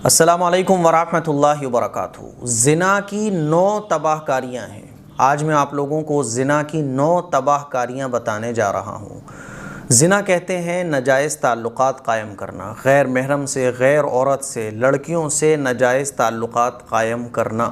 السلام علیکم ورحمۃ اللہ وبرکاتہ۔ زنا کی 9 تباہ کاریاں ہیں۔ آج میں آپ لوگوں کو زنا کی 9 تباہ کاریاں بتانے جا رہا ہوں۔ زنا کہتے ہیں ناجائز تعلقات قائم کرنا، غیر محرم سے، غیر عورت سے، لڑکیوں سے ناجائز تعلقات قائم کرنا،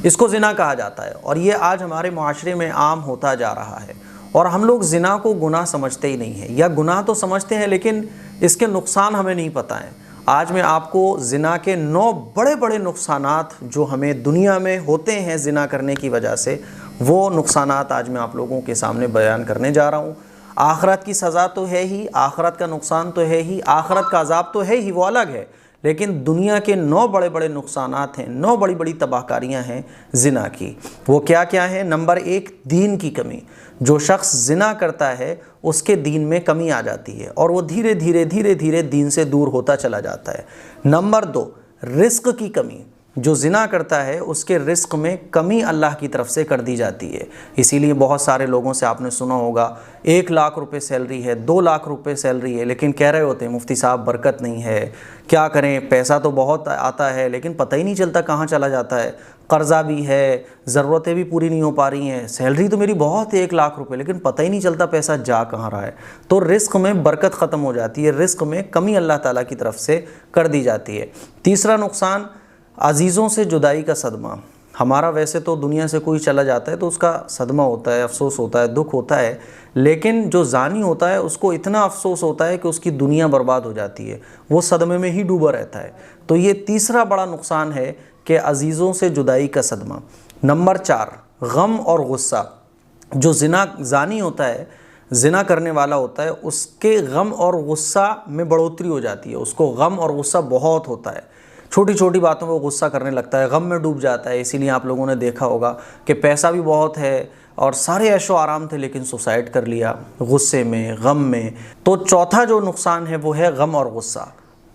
اس کو زنا کہا جاتا ہے۔ اور یہ آج ہمارے معاشرے میں عام ہوتا جا رہا ہے، اور ہم لوگ زنا کو گناہ سمجھتے ہی نہیں ہیں، یا گناہ تو سمجھتے ہیں لیکن اس کے نقصان ہمیں نہیں پتہ ہیں۔ آج میں آپ کو زنا کے 9 بڑے بڑے نقصانات جو ہمیں دنیا میں ہوتے ہیں زنا کرنے کی وجہ سے، وہ نقصانات آج میں آپ لوگوں کے سامنے بیان کرنے جا رہا ہوں۔ آخرت کی سزا تو ہے ہی، آخرت کا نقصان تو ہے ہی، آخرت کا عذاب تو ہے ہی، وہ الگ ہے، لیکن دنیا کے 9 بڑے بڑے نقصانات ہیں، 9 بڑی بڑی تباہ کاریاں ہیں زنا کی۔ وہ کیا کیا ہیں؟ نمبر 1، دین کی کمی۔ جو شخص زنا کرتا ہے اس کے دین میں کمی آ جاتی ہے، اور وہ دھیرے دھیرے دین سے دور ہوتا چلا جاتا ہے۔ نمبر 2، رزق کی کمی۔ جو زنا کرتا ہے اس کے رزق میں کمی اللہ کی طرف سے کر دی جاتی ہے۔ اسی لیے بہت سارے لوگوں سے آپ نے سنا ہوگا 1 لاکھ روپے سیلری ہے، 2 لاکھ روپے سیلری ہے، لیکن کہہ رہے ہوتے ہیں مفتی صاحب برکت نہیں ہے، کیا کریں، پیسہ تو بہت آتا ہے لیکن پتہ ہی نہیں چلتا کہاں چلا جاتا ہے، قرضہ بھی ہے، ضرورتیں بھی پوری نہیں ہو پا رہی ہیں، سیلری تو میری بہت ہے 1 لاکھ روپے، لیکن پتہ ہی نہیں چلتا پیسہ جا کہاں رہا ہے۔ تو رزق میں برکت ختم ہو جاتی ہے، رزق میں کمی اللہ تعالیٰ کی طرف سے کر دی جاتی ہے۔ تیسرا نقصان، عزیزوں سے جدائی کا صدمہ۔ ہمارا ویسے تو دنیا سے کوئی چلا جاتا ہے تو اس کا صدمہ ہوتا ہے، افسوس ہوتا ہے، دکھ ہوتا ہے، لیکن جو زانی ہوتا ہے اس کو اتنا افسوس ہوتا ہے کہ اس کی دنیا برباد ہو جاتی ہے، وہ صدمے میں ہی ڈوبا رہتا ہے۔ تو یہ تیسرا بڑا نقصان ہے کہ عزیزوں سے جدائی کا صدمہ۔ نمبر 4، غم اور غصہ۔ جو زانی ہوتا ہے، زنا کرنے والا ہوتا ہے، اس کے غم اور غصہ میں بڑھوتری ہو جاتی ہے، اس کو غم اور غصہ بہت ہوتا ہے، چھوٹی چھوٹی باتوں پہ غصہ کرنے لگتا ہے، غم میں ڈوب جاتا ہے۔ اسی لیے آپ لوگوں نے دیکھا ہوگا کہ پیسہ بھی بہت ہے اور سارے عیش و آرام تھے لیکن سوسائڈ کر لیا غصے میں، غم میں۔ تو چوتھا جو نقصان ہے وہ ہے غم اور غصہ۔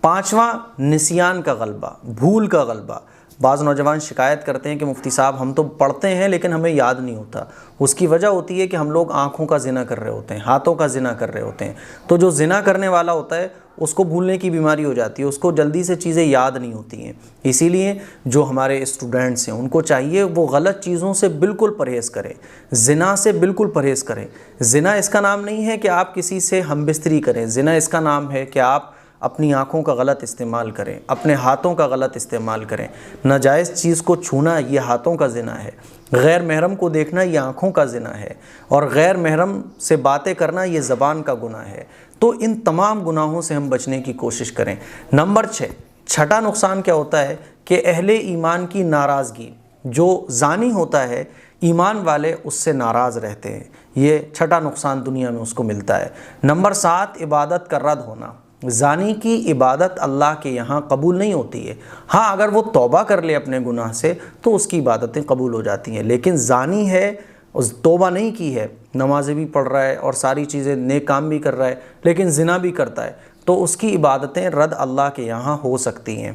5واں، نسیان کا غلبہ، بھول کا غلبہ۔ بعض نوجوان شکایت کرتے ہیں کہ مفتی صاحب ہم تو پڑھتے ہیں لیکن ہمیں یاد نہیں ہوتا۔ اس کی وجہ ہوتی ہے کہ ہم لوگ آنکھوں کا زنا کر رہے ہوتے ہیں، ہاتھوں کا زنا کر رہے ہوتے ہیں۔ تو جو زنا کرنے والا ہوتا ہے اس کو بھولنے کی بیماری ہو جاتی ہے، اس کو جلدی سے چیزیں یاد نہیں ہوتی ہیں۔ اسی لیے جو ہمارے اسٹوڈنٹس ہیں ان کو چاہیے وہ غلط چیزوں سے بالکل پرہیز کریں، زنا سے بالکل پرہیز کریں۔ زنا اس کا نام نہیں ہے کہ آپ کسی سے ہم بستری کریں، زنا اس کا نام ہے کہ آپ اپنی آنکھوں کا غلط استعمال کریں، اپنے ہاتھوں کا غلط استعمال کریں۔ ناجائز چیز کو چھونا یہ ہاتھوں کا زنا ہے، غیر محرم کو دیکھنا یہ آنکھوں کا زنا ہے، اور غیر محرم سے باتیں کرنا یہ زبان کا گناہ ہے۔ تو ان تمام گناہوں سے ہم بچنے کی کوشش کریں۔ نمبر 6، چھٹا نقصان کیا ہوتا ہے کہ اہل ایمان کی ناراضگی۔ جو زانی ہوتا ہے ایمان والے اس سے ناراض رہتے ہیں، یہ چھٹا نقصان دنیا میں اس کو ملتا ہے۔ نمبر 7، عبادت کا رد ہونا۔ زانی کی عبادت اللہ کے یہاں قبول نہیں ہوتی ہے۔ ہاں اگر وہ توبہ کر لے اپنے گناہ سے تو اس کی عبادتیں قبول ہو جاتی ہیں، لیکن زانی ہے، اس توبہ نہیں کی ہے، نمازیں بھی پڑھ رہا ہے اور ساری چیزیں نیک کام بھی کر رہا ہے لیکن زنا بھی کرتا ہے، تو اس کی عبادتیں رد اللہ کے یہاں ہو سکتی ہیں۔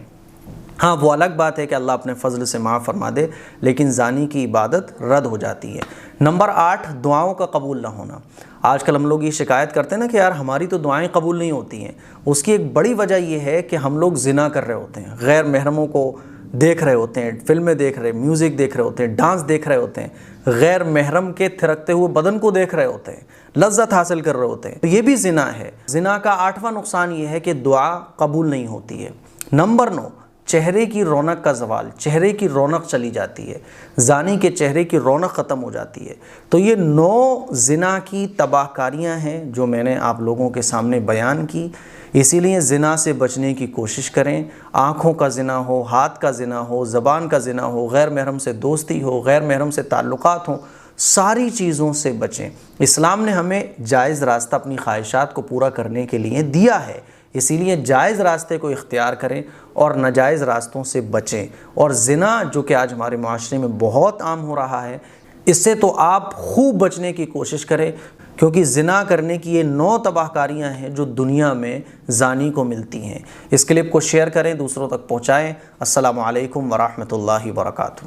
ہاں وہ الگ بات ہے کہ اللہ اپنے فضل سے معاف فرما دے، لیکن زانی کی عبادت رد ہو جاتی ہے۔ نمبر 8، دعاؤں کا قبول نہ ہونا۔ آج کل ہم لوگ یہ شکایت کرتے ہیں نا کہ یار ہماری تو دعائیں قبول نہیں ہوتی ہیں۔ اس کی ایک بڑی وجہ یہ ہے کہ ہم لوگ زنا کر رہے ہوتے ہیں، غیر محرموں کو دیکھ رہے ہوتے ہیں، فلمیں دیکھ رہے، میوزک دیکھ رہے ہوتے ہیں، ڈانس دیکھ رہے ہوتے ہیں، غیر محرم کے تھرکتے ہوئے بدن کو دیکھ رہے ہوتے ہیں، لذت حاصل کر رہے ہوتے ہیں، تو یہ بھی زنا ہے۔ زنا کا 8واں نقصان یہ ہے کہ دعا قبول نہیں ہوتی ہے۔ نمبر 9، چہرے کی رونق کا زوال، چہرے کی رونق چلی جاتی ہے، زانی کے چہرے کی رونق ختم ہو جاتی ہے۔ تو یہ 9 زنا کی تباہ کاریاں ہیں جو میں نے آپ لوگوں کے سامنے بیان کی۔ اسی لیے زنا سے بچنے کی کوشش کریں۔ آنکھوں کا زنا ہو، ہاتھ کا زنا ہو، زبان کا زنا ہو، غیر محرم سے دوستی ہو، غیر محرم سے تعلقات ہوں، ساری چیزوں سے بچیں۔ اسلام نے ہمیں جائز راستہ اپنی خواہشات کو پورا کرنے کے لیے دیا ہے، اسی لیے جائز راستے کو اختیار کریں اور ناجائز راستوں سے بچیں۔ اور زنا جو کہ آج ہمارے معاشرے میں بہت عام ہو رہا ہے، اس سے تو آپ خوب بچنے کی کوشش کریں، کیونکہ زنا کرنے کی یہ 9 تباہ کاریاں ہیں جو دنیا میں زانی کو ملتی ہیں۔ اس کلپ کو شیئر کریں، دوسروں تک پہنچائیں۔ السلام علیکم ورحمۃ اللہ وبرکاتہ۔